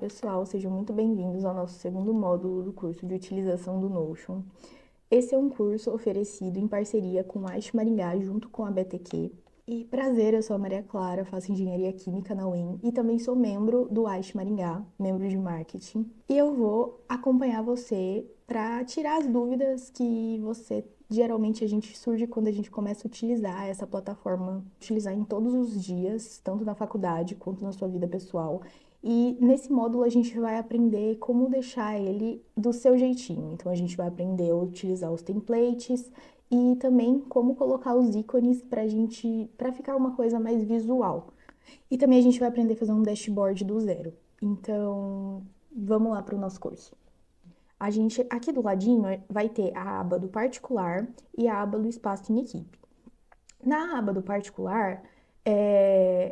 pessoal, sejam muito bem-vindos ao nosso segundo módulo do curso de utilização do Notion. Esse é um curso oferecido em parceria com a Ash Maringá junto com a BTQ. E prazer, eu sou a Maria Clara, faço engenharia química na UEM e também sou membro do Ash Maringá, membro de marketing. E eu vou acompanhar você para tirar as dúvidas que geralmente a gente surge quando a gente começa a utilizar essa plataforma, utilizar em todos os dias, tanto na faculdade quanto na sua vida pessoal. E nesse módulo a gente vai aprender como deixar ele do seu jeitinho. Então a gente vai aprender a utilizar os templates e também como colocar os ícones para ficar uma coisa mais visual. E também a gente vai aprender a fazer um dashboard do zero. Então, vamos lá para o nosso curso. A gente, aqui do ladinho, vai ter a aba do particular e a aba do espaço em equipe. Na aba do particular,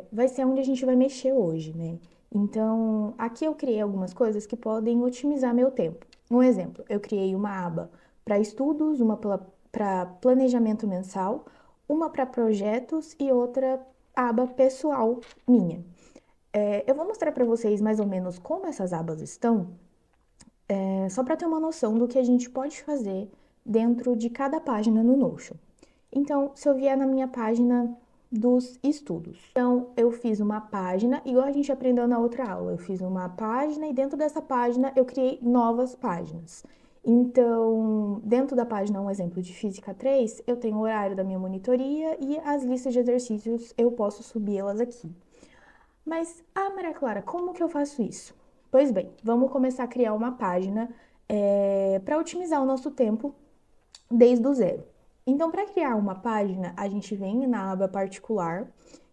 vai ser onde a gente vai mexer hoje, né? Então, aqui eu criei algumas coisas que podem otimizar meu tempo. Um exemplo, eu criei uma aba para estudos, uma para planejamento mensal, uma para projetos e outra aba pessoal minha. Eu vou mostrar para vocês mais ou menos como essas abas estão, só para ter uma noção do que a gente pode fazer dentro de cada página no Notion. Então, se eu vier na minha página dos estudos. Então, eu fiz uma página, igual a gente aprendeu na outra aula. Eu fiz uma página e dentro dessa página eu criei novas páginas. Então, dentro da página, um exemplo de Física 3, eu tenho o horário da minha monitoria e as listas de exercícios, eu posso subi-las aqui. Mas, Maria Clara, como que eu faço isso? Pois bem, vamos começar a criar uma página para otimizar o nosso tempo desde o zero. Então, para criar uma página, a gente vem na aba particular,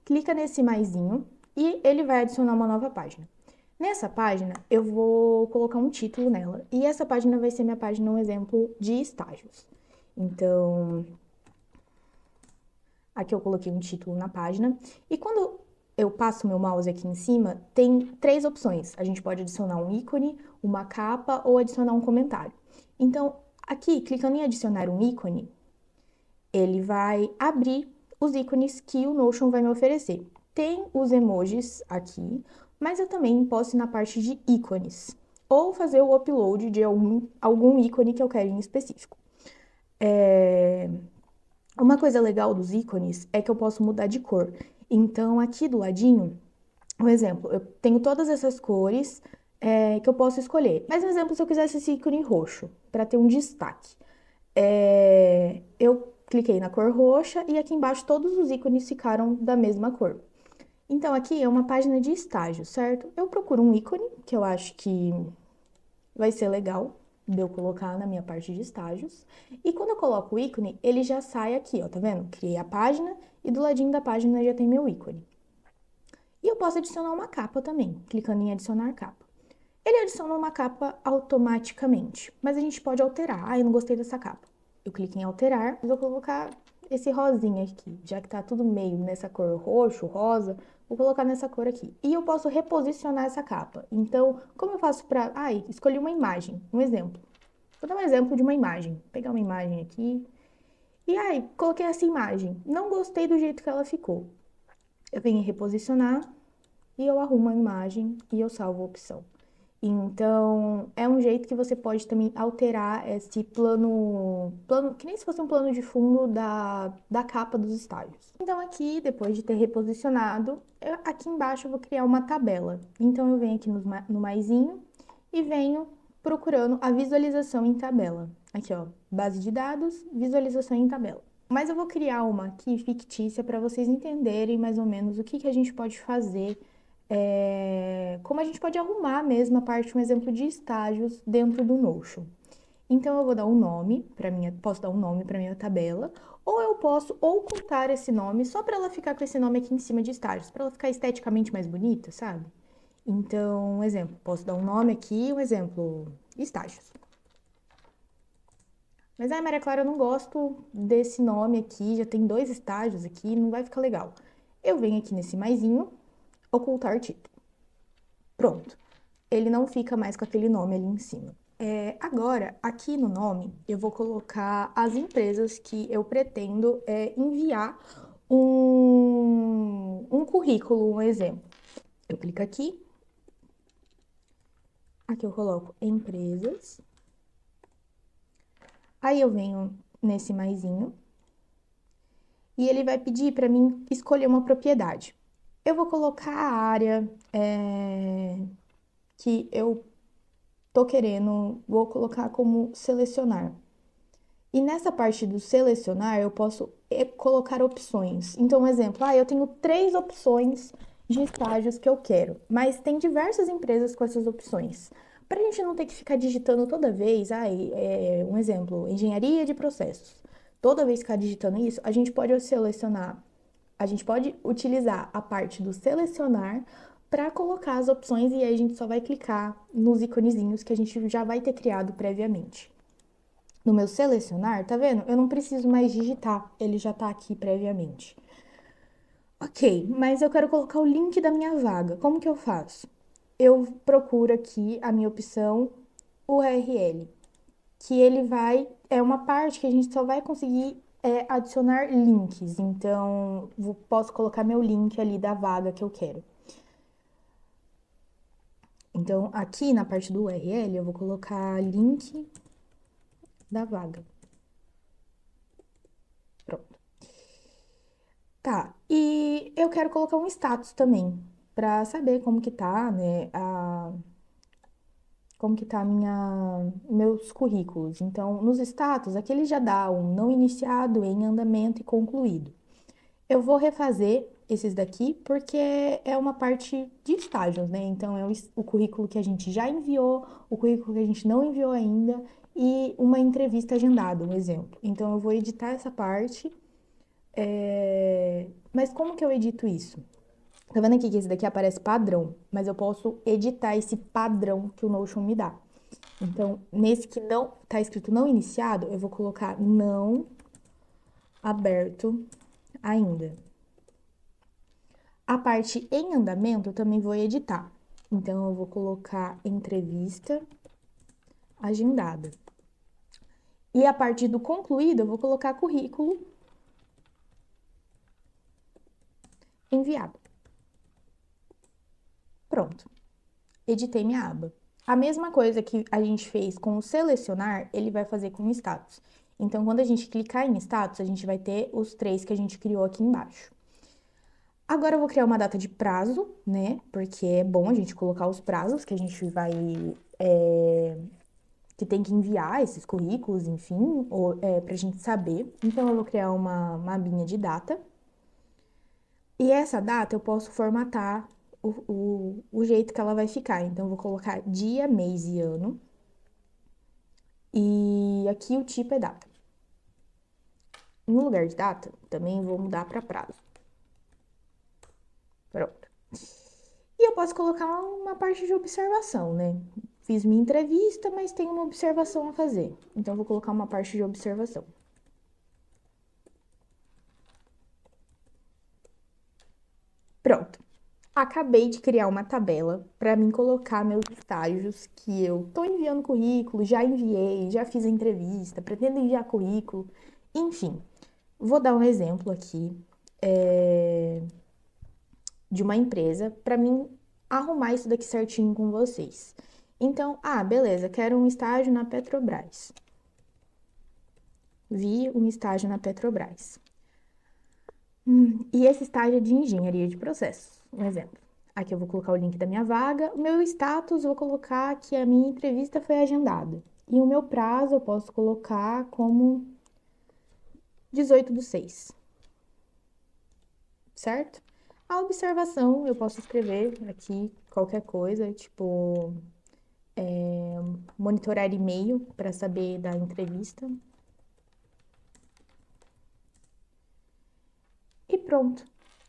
clica nesse maisinho e ele vai adicionar uma nova página. Nessa página, eu vou colocar um título nela e essa página vai ser minha página, um exemplo de estágios. Então, aqui eu coloquei um título na página e quando eu passo meu mouse aqui em cima, tem três opções. A gente pode adicionar um ícone, uma capa ou adicionar um comentário. Então, aqui, clicando em adicionar um ícone, ele vai abrir os ícones que o Notion vai me oferecer. Tem os emojis aqui, mas eu também posso ir na parte de ícones ou fazer o upload de algum ícone que eu quero em específico. Uma coisa legal dos ícones é que eu posso mudar de cor. Então, aqui do ladinho, um exemplo, eu tenho todas essas cores que eu posso escolher. Mas, um exemplo, se eu quisesse esse ícone roxo, para ter um destaque. Eu cliquei na cor roxa e aqui embaixo todos os ícones ficaram da mesma cor. Então, aqui é uma página de estágio, certo? Eu procuro um ícone que eu acho que vai ser legal de eu colocar na minha parte de estágios. E quando eu coloco o ícone, ele já sai aqui, ó, tá vendo? Criei a página e do ladinho da página já tem meu ícone. E eu posso adicionar uma capa também, clicando em adicionar capa. Ele adiciona uma capa automaticamente, mas a gente pode alterar. Eu não gostei dessa capa. Eu clico em alterar, vou colocar esse rosinha aqui, já que tá tudo meio nessa cor roxo, rosa, vou colocar nessa cor aqui. E eu posso reposicionar essa capa. Então, como eu faço para... escolhi uma imagem, um exemplo. Vou dar um exemplo de uma imagem. Vou pegar uma imagem aqui. E coloquei essa imagem. Não gostei do jeito que ela ficou. Eu venho em reposicionar e eu arrumo a imagem e eu salvo a opção. Então, é um jeito que você pode também alterar esse plano, que nem se fosse um plano de fundo da capa dos estágios. Então, aqui, depois de ter reposicionado, aqui embaixo eu vou criar uma tabela. Então, eu venho aqui no maisinho e venho procurando a visualização em tabela. Aqui, ó, base de dados, visualização em tabela. Mas eu vou criar uma aqui fictícia para vocês entenderem mais ou menos o que a gente pode fazer, como a gente pode arrumar mesmo a parte, um exemplo de estágios dentro do Notion. Então, eu vou dar um nome posso dar um nome para minha tabela, ou eu posso ocultar esse nome só para ela ficar com esse nome aqui em cima de estágios, para ela ficar esteticamente mais bonita, sabe? Então, um exemplo, posso dar um nome aqui, um exemplo, estágios. Mas, Maria Clara, eu não gosto desse nome aqui, já tem 2 estágios aqui, não vai ficar legal. Eu venho aqui nesse maisinho, ocultar título. Pronto. Ele não fica mais com aquele nome ali em cima. Agora, aqui no nome, eu vou colocar as empresas que eu pretendo enviar um currículo, um exemplo. Eu clico aqui Aqui eu coloco empresas. Aí eu venho nesse maisinho. E ele vai pedir para mim escolher uma propriedade. Eu vou colocar a área que eu tô querendo, vou colocar como selecionar. E nessa parte do selecionar, eu posso colocar opções. Então, um exemplo, eu tenho 3 opções de estágios que eu quero, mas tem diversas empresas com essas opções. Para a gente não ter que ficar digitando toda vez, um exemplo, engenharia de processos. Toda vez ficar digitando isso, a gente pode selecionar, a gente pode utilizar a parte do selecionar para colocar as opções e aí a gente só vai clicar nos iconezinhos que a gente já vai ter criado previamente. No meu selecionar, tá vendo? Eu não preciso mais digitar, ele já tá aqui previamente. Ok, mas eu quero colocar o link da minha vaga. Como que eu faço? Eu procuro aqui a minha opção URL, que ele vai, é uma parte que a gente só vai conseguir adicionar links. Então, posso colocar meu link ali da vaga que eu quero. Então, aqui na parte do URL, eu vou colocar link da vaga. Pronto. Tá, e eu quero colocar um status também, pra saber como que tá, né, como que tá meus currículos. Então, nos status, aqui ele já dá um não iniciado, em andamento e concluído. Eu vou refazer esses daqui porque é uma parte de estágios, né? Então, é o currículo que a gente já enviou, o currículo que a gente não enviou ainda e uma entrevista agendada, um exemplo. Então, eu vou editar essa parte. Mas como que eu edito isso? Tá vendo aqui que esse daqui aparece padrão, mas eu posso editar esse padrão que o Notion me dá. Então, nesse que não tá escrito não iniciado, eu vou colocar não aberto ainda. A parte em andamento eu também vou editar. Então, eu vou colocar entrevista agendada. E a parte do concluído, eu vou colocar currículo enviado. Pronto. Editei minha aba. A mesma coisa que a gente fez com o selecionar, ele vai fazer com o status. Então, quando a gente clicar em status, a gente vai ter os 3 que a gente criou aqui embaixo. Agora eu vou criar uma data de prazo, né? Porque é bom a gente colocar os prazos que a gente vai. Que tem que enviar esses currículos, enfim, pra gente saber. Então, eu vou criar uma abinha de data. E essa data eu posso formatar o jeito que ela vai ficar. Então, eu vou colocar dia, mês e ano. E aqui o tipo é data. No lugar de data, também vou mudar para prazo. Pronto. E eu posso colocar uma parte de observação, né? Fiz minha entrevista, mas tenho uma observação a fazer. Então, vou colocar uma parte de observação. Pronto. Acabei de criar uma tabela para mim colocar meus estágios que eu tô enviando currículo, já enviei, já fiz a entrevista, pretendo enviar currículo, enfim. Vou dar um exemplo aqui de uma empresa para mim arrumar isso daqui certinho com vocês. Então, beleza, quero um estágio na Petrobras. Vi um estágio na Petrobras. E esse estágio é de engenharia de processos, um exemplo. Aqui eu vou colocar o link da minha vaga. O meu status, vou colocar que a minha entrevista foi agendada. E o meu prazo eu posso colocar como 18/6, certo? A observação, eu posso escrever aqui qualquer coisa, tipo, monitorar e-mail para saber da entrevista. E pronto.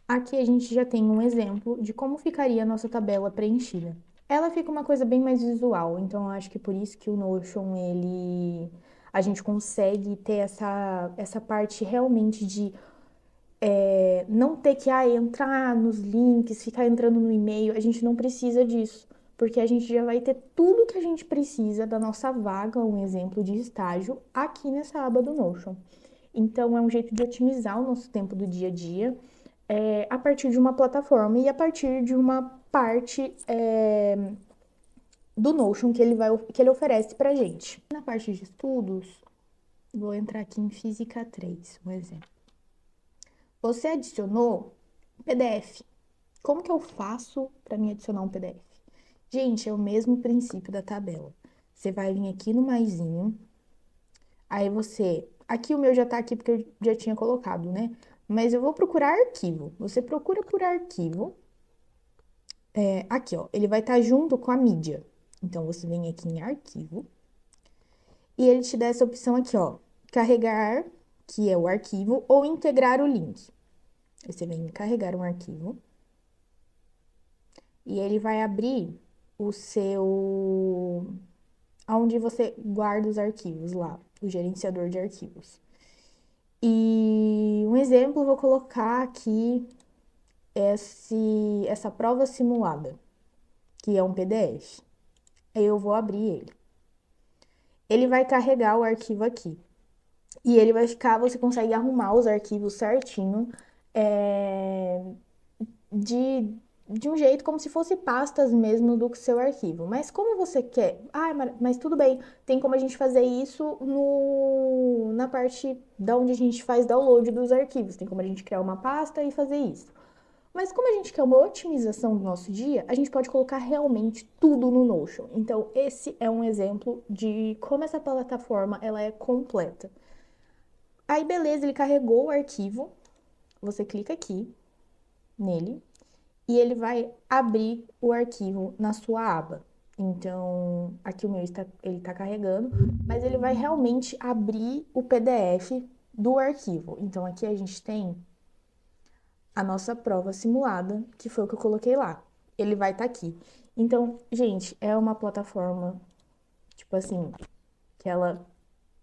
Aqui a gente já tem um exemplo de como ficaria a nossa tabela preenchida. Ela fica uma coisa bem mais visual, então eu acho que por isso que o Notion, a gente consegue ter essa parte realmente de não ter que entrar nos links, ficar entrando no e-mail, a gente não precisa disso, porque a gente já vai ter tudo que a gente precisa da nossa vaga, um exemplo de estágio, aqui nessa aba do Notion. Então, é um jeito de otimizar o nosso tempo do dia a dia a partir de uma plataforma e a partir de uma parte do Notion que ele oferece pra gente. Na parte de estudos, vou entrar aqui em Física 3, um exemplo. Você adicionou PDF. Como que eu faço para me adicionar um PDF? Gente, é o mesmo princípio da tabela. Você vai vir aqui no maisinho, aí você... Aqui o meu já tá aqui porque eu já tinha colocado, né? Mas eu vou procurar arquivo. Você procura por arquivo. Aqui, ó, ele vai estar junto com a mídia. Então, você vem aqui em arquivo. E ele te dá essa opção aqui, ó. Carregar, que é o arquivo, ou integrar o link. Aí você vem em carregar um arquivo. E ele vai abrir o seu... Onde você guarda os arquivos lá, o gerenciador de arquivos. E um exemplo, vou colocar aqui essa prova simulada, que é um PDF. Aí eu vou abrir ele. Ele vai carregar o arquivo aqui. E ele vai ficar, você consegue arrumar os arquivos certinho, é, de, de um jeito como se fosse pastas mesmo do seu arquivo. Mas como você quer? Ah, mas tudo bem, tem como a gente fazer isso na parte da onde a gente faz download dos arquivos. Tem como a gente criar uma pasta e fazer isso. Mas como a gente quer uma otimização do nosso dia, a gente pode colocar realmente tudo no Notion. Então, esse é um exemplo de como essa plataforma ela é completa. Aí, beleza, ele carregou o arquivo. Você clica aqui nele e ele vai abrir o arquivo na sua aba. Então, aqui o meu ele está carregando, mas ele vai realmente abrir o PDF do arquivo. Então, aqui a gente tem a nossa prova simulada, que foi o que eu coloquei lá. Ele vai estar aqui. Então, gente, é uma plataforma, tipo assim, que ela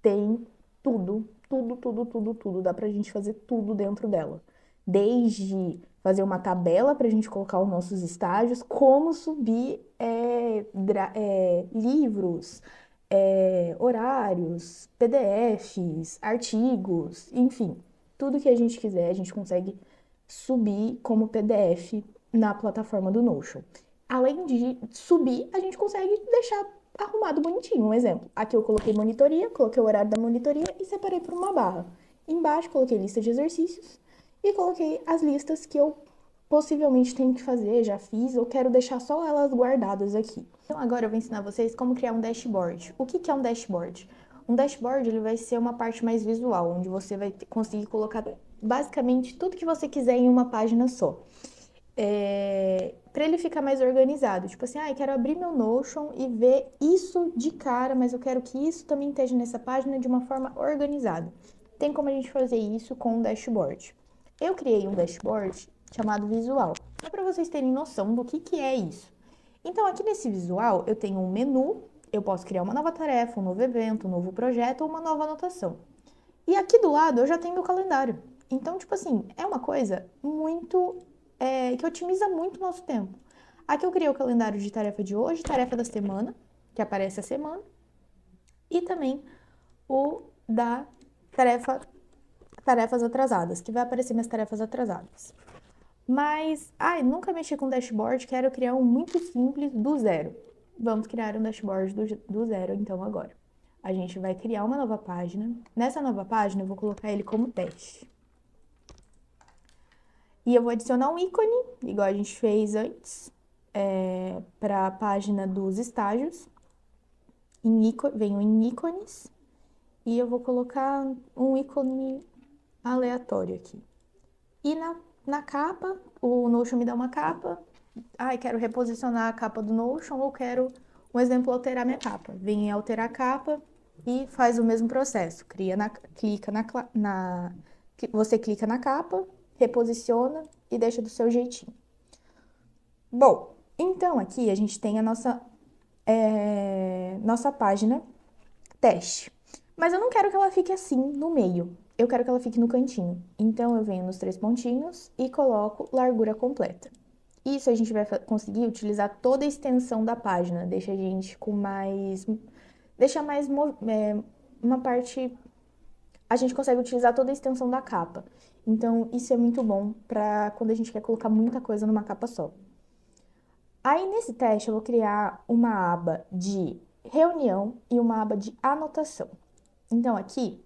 tem tudo, tudo, tudo, tudo, tudo. Dá pra gente fazer tudo dentro dela. Desde fazer uma tabela pra gente colocar os nossos estágios, como subir livros, horários, PDFs, artigos, enfim. Tudo que a gente quiser, a gente consegue subir como PDF na plataforma do Notion. Além de subir, a gente consegue deixar arrumado bonitinho. Um exemplo, aqui eu coloquei monitoria, coloquei o horário da monitoria e separei por uma barra. Embaixo coloquei lista de exercícios e coloquei as listas que eu possivelmente tenho que fazer, já fiz, ou quero deixar só elas guardadas aqui. Então agora eu vou ensinar vocês como criar um dashboard. O que é um dashboard? Um dashboard ele vai ser uma parte mais visual, onde você vai conseguir colocar basicamente tudo que você quiser em uma página só. Para ele ficar mais organizado. Tipo assim, quero abrir meu Notion e ver isso de cara, mas eu quero que isso também esteja nessa página de uma forma organizada. Tem como a gente fazer isso com um dashboard. Eu criei um dashboard chamado Visual, só para vocês terem noção do que é isso. Então, aqui nesse visual, eu tenho um menu, eu posso criar uma nova tarefa, um novo evento, um novo projeto ou uma nova anotação. E aqui do lado, eu já tenho meu calendário. Então, tipo assim, é uma coisa muito... que otimiza muito o nosso tempo. Aqui eu criei o calendário de tarefa de hoje, tarefa da semana, que aparece a semana, e também o da tarefas atrasadas, que vai aparecer minhas tarefas atrasadas. Mas, nunca mexi com dashboard, quero criar um muito simples do zero. Vamos criar um dashboard do zero, então, agora. A gente vai criar uma nova página. Nessa nova página, eu vou colocar ele como teste. E eu vou adicionar um ícone, igual a gente fez antes, para a página dos estágios. Venho em ícones e eu vou colocar um ícone aleatório aqui. E na capa, o Notion me dá uma capa. Quero reposicionar a capa do Notion ou quero, um exemplo, alterar minha capa. Vem em alterar a capa e faz o mesmo processo. Você clica na capa, reposiciona e deixa do seu jeitinho. Bom, então aqui a gente tem a nossa página teste. Mas eu não quero que ela fique assim no meio. Eu quero que ela fique no cantinho. Então eu venho nos 3 pontinhos e coloco largura completa. Isso a gente vai conseguir utilizar toda a extensão da página. Deixa a gente com mais... Deixa mais uma parte... A gente consegue utilizar toda a extensão da capa. Então, isso é muito bom para quando a gente quer colocar muita coisa numa capa só. Aí, nesse teste, eu vou criar uma aba de reunião e uma aba de anotação. Então, aqui,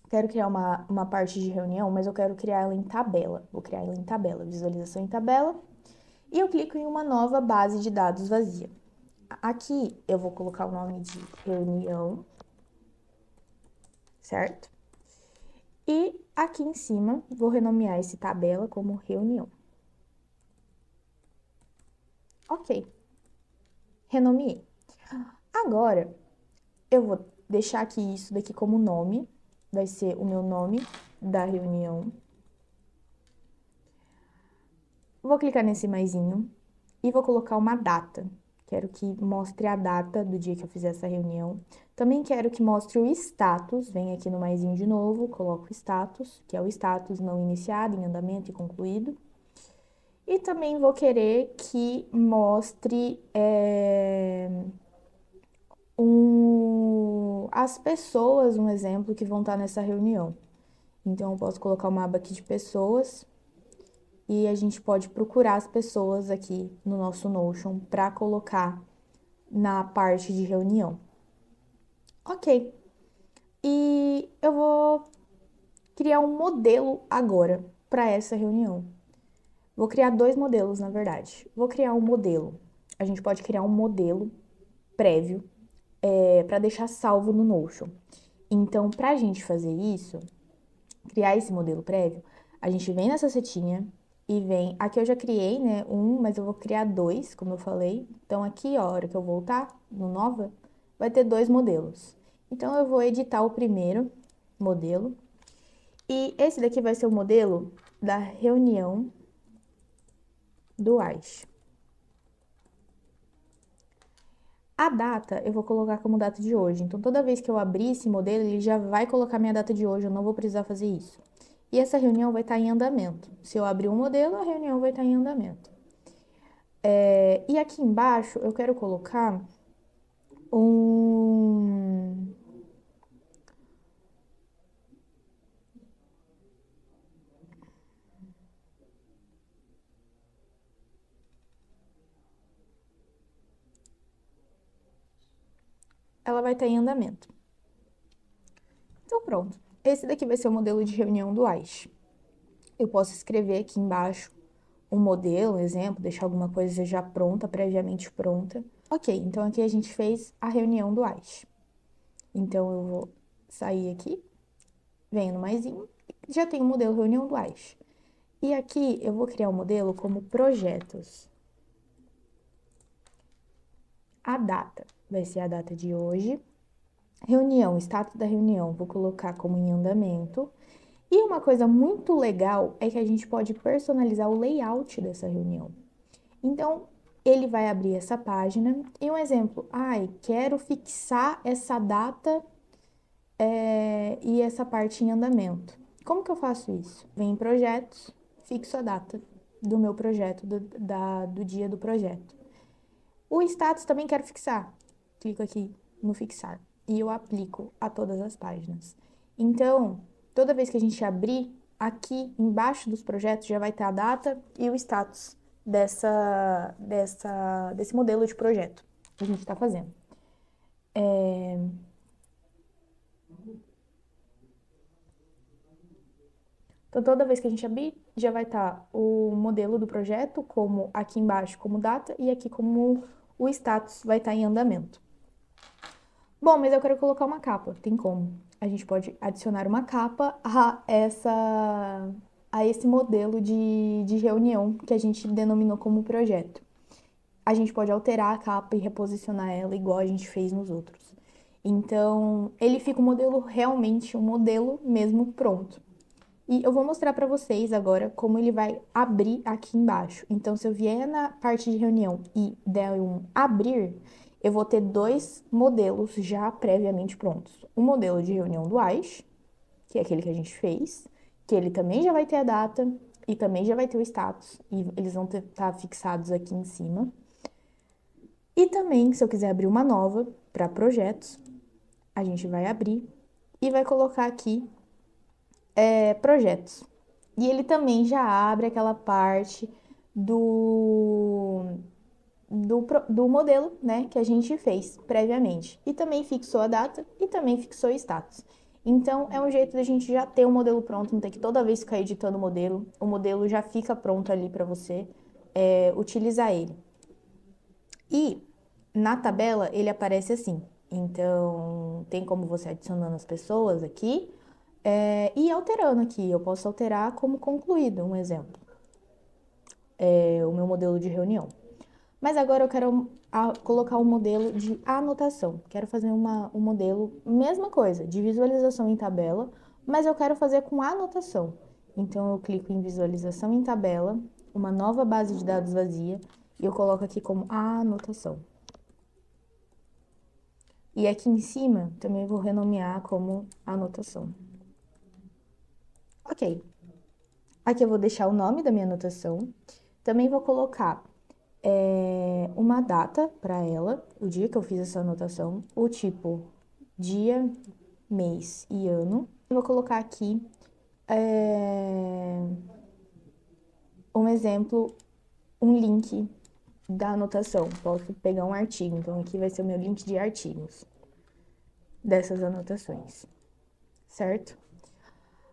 quero criar uma parte de reunião, mas eu quero criar ela em tabela. Vou criar ela em tabela, visualização em tabela. E eu clico em uma nova base de dados vazia. Aqui, eu vou colocar o nome de reunião, certo? E aqui em cima, vou renomear esse tabela como reunião. Ok, renomeei. Agora, eu vou deixar aqui isso daqui como nome, vai ser o meu nome da reunião. Vou clicar nesse maisinho e vou colocar uma data. Quero que mostre a data do dia que eu fizer essa reunião. Também quero que mostre o status. Vem aqui no maisinho de novo, coloco o status, que é o status não iniciado, em andamento e concluído. E também vou querer que mostre as pessoas, um exemplo, que vão estar nessa reunião. Então, eu posso colocar uma aba aqui de pessoas e a gente pode procurar as pessoas aqui no nosso Notion para colocar na parte de reunião. Ok. E eu vou criar um modelo agora para essa reunião. Vou criar dois modelos, na verdade. Vou criar um modelo. A gente pode criar um modelo prévio para deixar salvo no Notion. Então, para a gente fazer isso, criar esse modelo prévio, a gente vem nessa setinha e vem. Aqui eu já criei, né? Mas eu vou criar dois, como eu falei. Então, aqui, ó, a hora que eu voltar no nova, vai ter dois modelos. Então, eu vou editar o primeiro modelo. E esse daqui vai ser o modelo da reunião do AIS. A data eu vou colocar como data de hoje. Então, toda vez que eu abrir esse modelo, ele já vai colocar minha data de hoje. Eu não vou precisar fazer isso. E essa reunião vai estar em andamento. Se eu abrir um modelo, a reunião vai estar em andamento. E aqui embaixo eu quero colocar um. Ela vai estar em andamento. Então, pronto. Esse daqui vai ser o modelo de reunião do AIS. Eu posso escrever aqui embaixo um modelo, um exemplo, deixar alguma coisa já pronta, previamente pronta. Ok, então aqui a gente fez a reunião do AIS. Então eu vou sair aqui, venho no maisinho, já tem o modelo reunião do AIS. E aqui eu vou criar um modelo como projetos. A data vai ser a data de hoje. Reunião, status da reunião, vou colocar como em andamento. E uma coisa muito legal é que a gente pode personalizar o layout dessa reunião. Então, ele vai abrir essa página e um exemplo, quero fixar essa data e essa parte em andamento. Como que eu faço isso? Venho em projetos, fixo a data do meu projeto, do dia do projeto. O status também quero fixar. Clico aqui no fixar e eu aplico a todas as páginas. Então, toda vez que a gente abrir, aqui embaixo dos projetos já vai ter a data e o status desse modelo de projeto que a gente está fazendo. Então, toda vez que a gente abrir, já vai estar o modelo do projeto, como aqui embaixo como data e aqui como o status vai estar em andamento. Bom, mas eu quero colocar uma capa, tem como? A gente pode adicionar uma capa a esse modelo de reunião que a gente denominou como projeto. A gente pode alterar a capa e reposicionar ela igual a gente fez nos outros. Então, ele fica um modelo realmente um modelo mesmo pronto. E eu vou mostrar para vocês agora como ele vai abrir aqui embaixo. Então, se eu vier na parte de reunião e der um abrir, eu vou ter dois modelos já previamente prontos. O modelo de reunião do AIS, que é aquele que a gente fez, que ele também já vai ter a data e também já vai ter o status, e eles vão estar fixados aqui em cima. E também, se eu quiser abrir uma nova para projetos, a gente vai abrir e vai colocar aqui projetos. E ele também já abre aquela parte do do modelo, né, que a gente fez previamente. E também fixou a data e também fixou o status. Então, é um jeito da gente já ter o modelo pronto, não ter que toda vez ficar editando o modelo já fica pronto ali para você utilizar ele. E na tabela ele aparece assim. Então, tem como você adicionando as pessoas aqui e alterando aqui. Eu posso alterar como concluído, um exemplo. O meu modelo de reunião. Mas agora eu quero colocar um modelo de anotação. Quero fazer um modelo, mesma coisa, de visualização em tabela, mas eu quero fazer com anotação. Então eu clico em visualização em tabela, uma nova base de dados vazia, e eu coloco aqui como anotação. E aqui em cima também vou renomear como anotação. Ok. Aqui eu vou deixar o nome da minha anotação. Também vou colocar uma data para ela, o dia que eu fiz essa anotação, o tipo dia, mês e ano. Eu vou colocar aqui um exemplo, um link da anotação. Posso pegar um artigo, então aqui vai ser o meu link de artigos dessas anotações, certo?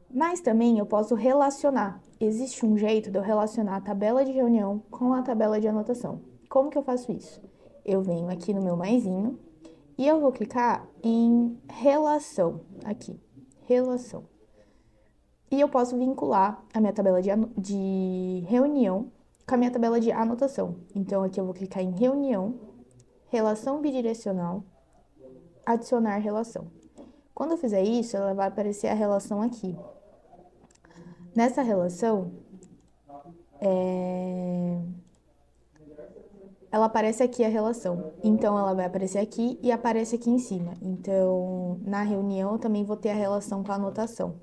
Mas também eu posso relacionar. Existe um jeito de eu relacionar a tabela de reunião com a tabela de anotação. Como que eu faço isso? Eu venho aqui no meu maisinho e eu vou clicar em relação, aqui, relação. E eu posso vincular a minha tabela de reunião com a minha tabela de anotação. Então aqui eu vou clicar em reunião, relação bidirecional, adicionar relação. Quando eu fizer isso, ela vai aparecer a relação aqui. Nessa relação, ela aparece aqui a relação. Então, ela vai aparecer aqui e aparece aqui em cima. Então, na reunião, eu também vou ter a relação com a anotação.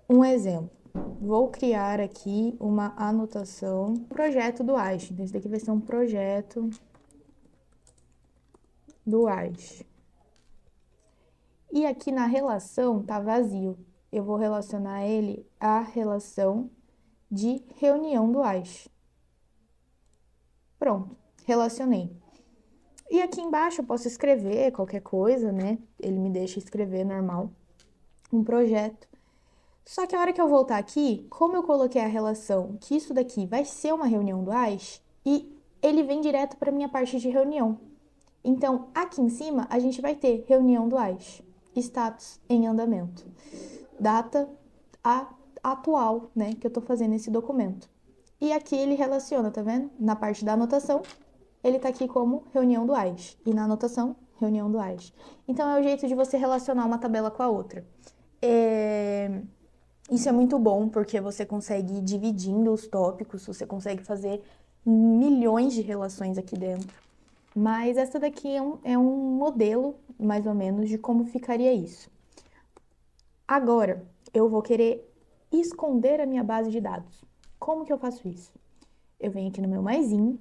Um exemplo. Vou criar aqui uma anotação, projeto do AISH. Então, esse daqui vai ser um projeto do AISH. E aqui na relação tá vazio. Eu vou relacionar ele à relação de reunião do AISH. Pronto, relacionei. E aqui embaixo eu posso escrever qualquer coisa, né? Ele me deixa escrever normal, um projeto. Só que a hora que eu voltar aqui, como eu coloquei a relação que isso daqui vai ser uma reunião do AISH, e ele vem direto para minha parte de reunião. Então, aqui em cima, a gente vai ter reunião do AISH, status em andamento, data atual, né, que eu tô fazendo esse documento. E aqui ele relaciona, tá vendo? Na parte da anotação, ele tá aqui como reunião do AISH. E na anotação, reunião do AISH. Então, é o jeito de você relacionar uma tabela com a outra. Isso é muito bom, porque você consegue ir dividindo os tópicos, você consegue fazer milhões de relações aqui dentro. Mas essa daqui é um modelo, mais ou menos, de como ficaria isso. Agora, eu vou querer esconder a minha base de dados. Como que eu faço isso? Eu venho aqui no meu maisinho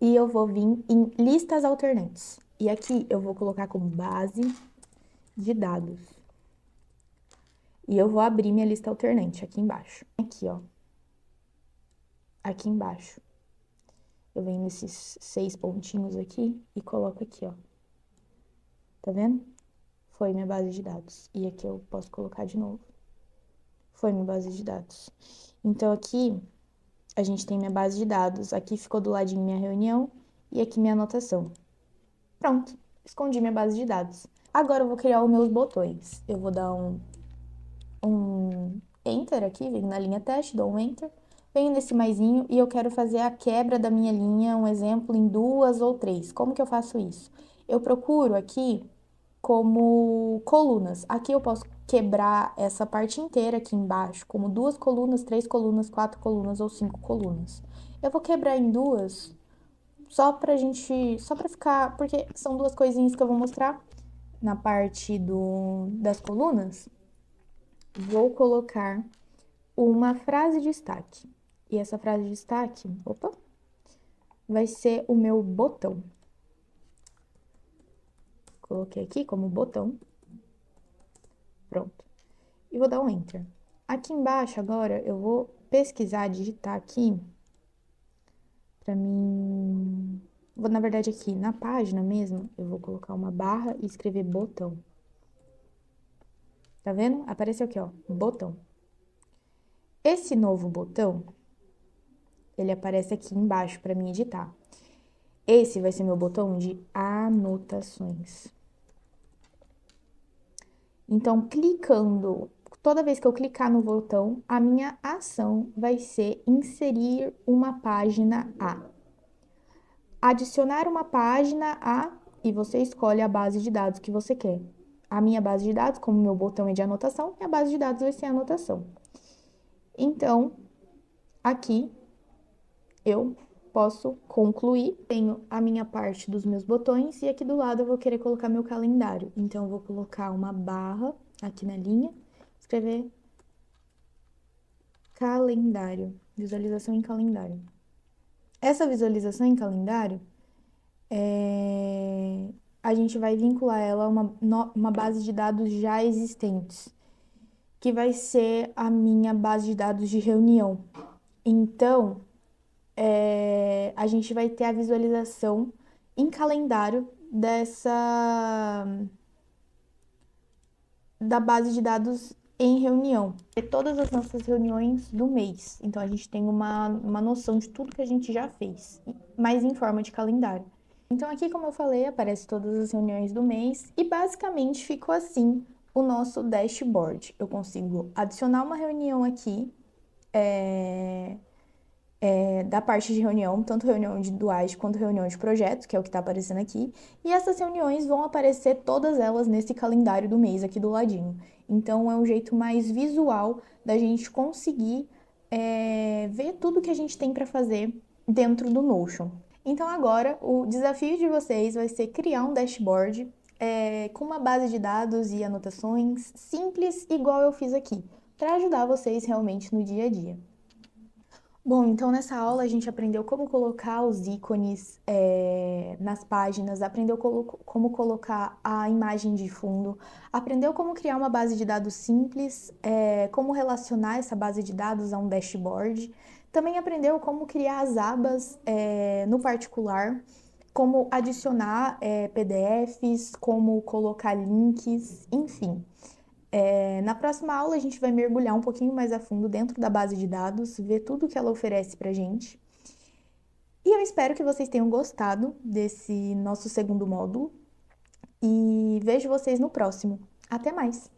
e eu vou vir em listas alternantes. E aqui eu vou colocar como base de dados. E eu vou abrir minha lista alternante aqui embaixo. Aqui, ó. Aqui embaixo. Eu venho nesses 6 pontinhos aqui e coloco aqui, ó. Tá vendo? Foi minha base de dados. E aqui eu posso colocar de novo. Foi minha base de dados. Então, aqui a gente tem minha base de dados. Aqui ficou do ladinho minha reunião e aqui minha anotação. Pronto, escondi minha base de dados. Agora eu vou criar os meus botões. Eu vou dar um Enter aqui, venho na linha teste, dou um Enter. Venho nesse maisinho e eu quero fazer a quebra da minha linha, um exemplo, em 2 ou 3. Como que eu faço isso? Eu procuro aqui como colunas. Aqui eu posso quebrar essa parte inteira aqui embaixo, como 2 colunas, 3 colunas, 4 colunas ou 5 colunas. Eu vou quebrar em 2, só pra ficar, porque são 2 coisinhas que eu vou mostrar na parte das colunas. Vou colocar uma frase de destaque. E essa frase de destaque, vai ser o meu botão. Coloquei aqui como botão. Pronto. E vou dar um Enter. Aqui embaixo, agora, eu vou pesquisar, digitar aqui, pra mim Vou, na verdade, aqui na página mesmo, eu vou colocar uma barra e escrever botão. Tá vendo? Apareceu aqui, ó, botão. Esse novo botão, ele aparece aqui embaixo para mim editar. Esse vai ser meu botão de anotações. Então, clicando, toda vez que eu clicar no botão, a minha ação vai ser inserir uma página A. Adicionar uma página A e você escolhe a base de dados que você quer. A minha base de dados, como meu botão é de anotação, a base de dados vai ser anotação. Então, aqui eu posso concluir, tenho a minha parte dos meus botões e aqui do lado eu vou querer colocar meu calendário. Então, eu vou colocar uma barra aqui na linha, escrever calendário, visualização em calendário. Essa visualização em calendário, a gente vai vincular ela a uma base de dados já existentes, que vai ser a minha base de dados de reunião. Então, a gente vai ter a visualização em calendário da base de dados em reunião. É todas as nossas reuniões do mês. Então, a gente tem uma noção de tudo que a gente já fez, mas em forma de calendário. Então, aqui, como eu falei, aparece todas as reuniões do mês e basicamente ficou assim o nosso dashboard. Eu consigo adicionar uma reunião aqui, da parte de reunião, tanto reunião individuais quanto reunião de projetos, que é o que está aparecendo aqui, e essas reuniões vão aparecer todas elas nesse calendário do mês aqui do ladinho. Então, é um jeito mais visual da gente conseguir ver tudo que a gente tem para fazer dentro do Notion. Então, agora, o desafio de vocês vai ser criar um dashboard com uma base de dados e anotações simples, igual eu fiz aqui, para ajudar vocês realmente no dia a dia. Bom, então nessa aula a gente aprendeu como colocar os ícones nas páginas, aprendeu como colocar a imagem de fundo, aprendeu como criar uma base de dados simples, como relacionar essa base de dados a um dashboard, também aprendeu como criar as abas no particular, como adicionar PDFs, como colocar links, enfim. Na próxima aula, a gente vai mergulhar um pouquinho mais a fundo dentro da base de dados, ver tudo que ela oferece pra gente. E eu espero que vocês tenham gostado desse nosso segundo módulo e vejo vocês no próximo. Até mais!